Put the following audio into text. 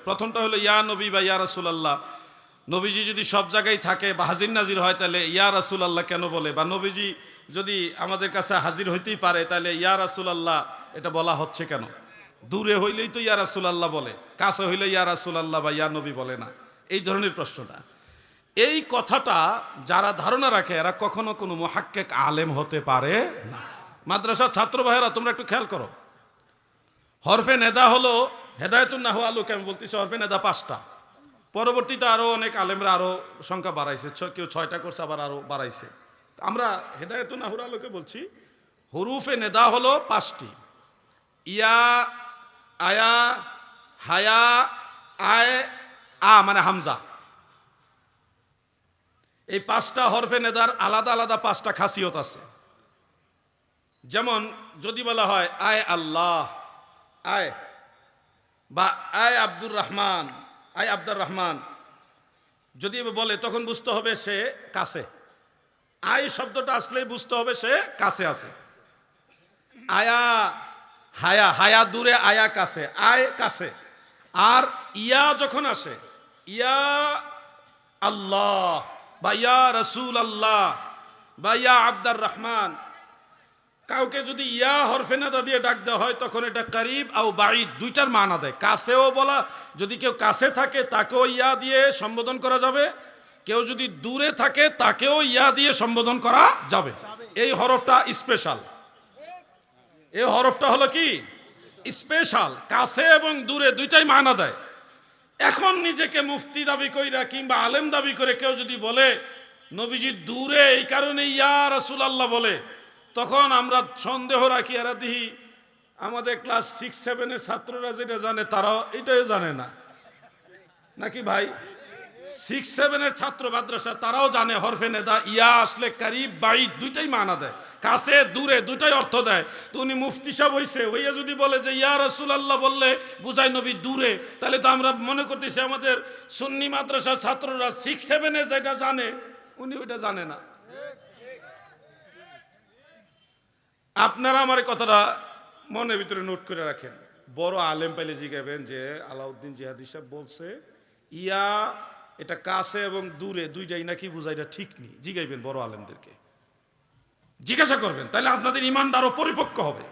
প্রথমটা হলো ইয়া নবী বা ইয়া রাসূলুল্লাহ। নবীজি যদি সব জায়গায় থাকে বা হাজির নাজির হয় তাহলে ইয়া রাসূলুল্লাহ কেন বলে? বা নবীজি যদি আমাদের কাছে হাজির হইতেই পারে তাহলে ইয়া রাসূলুল্লাহ এটা বলা হচ্ছে কেন? দূরে হইলেই তো ইয়া রাসূলুল্লাহ বলে, কাছে হইলে ইয়া রাসূলুল্লাহ বা ইয়া নবী বলে না। এই ধরনের প্রশ্নটা, এই কথাটা যারা ধারণা রাখে এরা কখনো কোনো মুহাক্কিক আলেম হতে পারে না। মাদ্রাসার ছাত্র ভাইয়েরা তোমরা একটু খেয়াল করো, হরফে নেদা হলো হেদায়েতুন নাহু আলুকে আমি বলতেছি, হরফে নেদা 5টা। পরবর্তীতে আরও অনেক আলেমরা আরও সংখ্যা বাড়াইছে, কেউ 6টা করছে, আবার আরও বাড়াইছে। আমরা হেদায়েতুন নাহুর আলোকে বলছি হরুফে নেদা হলো 5টি, ইয়া, আয়া, হায়া, আয়, মানে হামজা। এই 5টা হরফে নেদার আলাদা আলাদা 5টা খাসিয়ত আছে। যেমন যদি বলা হয় আয় আল্লাহ, আয়, বা আয় আব্দুর রহমান, আয় আব্দুর রহমান, যদি বলে তখন বুঝতে হবে সে কাছে। আয় শব্দটা আসলেই বুঝতে হবে সে কাছে আছে। আয়া, হায়া, হায়া দূরে, আয়া কাছে, আয় কাছে। আর ইয়া যখন আসে, ইয়া আল্লাহ বা ইয়া রাসূল আল্লাহ বা ইয়া আব্দুর রহমান, কাউকে যদি ইয়া হরফে নাদা দিয়ে ডাক দেওয়া হয় তখন এটা করিব আও বাঈদ দুইটার মানা দেয়। কাছেও বলা, যদি কেউ কাছে থাকে তাকেও ইয়া দিয়ে সম্বোধন করা যাবে, কেউ যদি দূরে থাকে তাকেও ইয়া দিয়ে সম্বোধন করা যাবে। এই হরফটা স্পেশাল, এই হরফটা হলো কি স্পেশাল, কাছে এবং দূরে দুইটাই মানা দেয়। এখন নিজেকে মুফতি দাবি কইরা কিংবা আলেম দাবি করে কেউ যদি বলে নবীজি দূরে এই কারণে ইয়া রাসূলুল্লাহ বলে, তখন আমরা সন্দেহ রাখি এরা দিহি আমাদের ক্লাস 6-7 ছাত্ররা যেটা জানে তারাও এটাও জানে না নাকি ভাই? 6-7 ছাত্র মাদ্রাসা তারাও জানে হরফে নেদা ইয়া আসলে করিব বাঈদ দুইটাই মানা দেয়, কাছে দূরে দুইটাই অর্থ দেয়। তো উনি মুফতি সাহেব হইছে, হইয়া যদি বলে যে ইয়া রাসূলুল্লাহ বললে বুঝাই নবী দূরে, তাহলে তো আমরা মনে করতেছি আমাদের সুন্নি মাদ্রাসার ছাত্ররা 6-7 যেটা জানে উনি ওইটা জানে না। আপনারা আমার কথাটা মনের ভিতরে নোট করে রাখেন। বড় আলেম পাইলে জিজ্ঞাবেন যে আলাউদ্দিন জিহাদি সাহেব বলছে ইয়া এটা কাছে এবং দূরে দুইটাই নাকি বুঝাই, এটা ঠিক নেই, জিজ্ঞাইবেন বড় আলেমদেরকে, জিজ্ঞাসা করবেন, তাহলে আপনাদের ঈমানটা আরো পরিপক্ক হবে।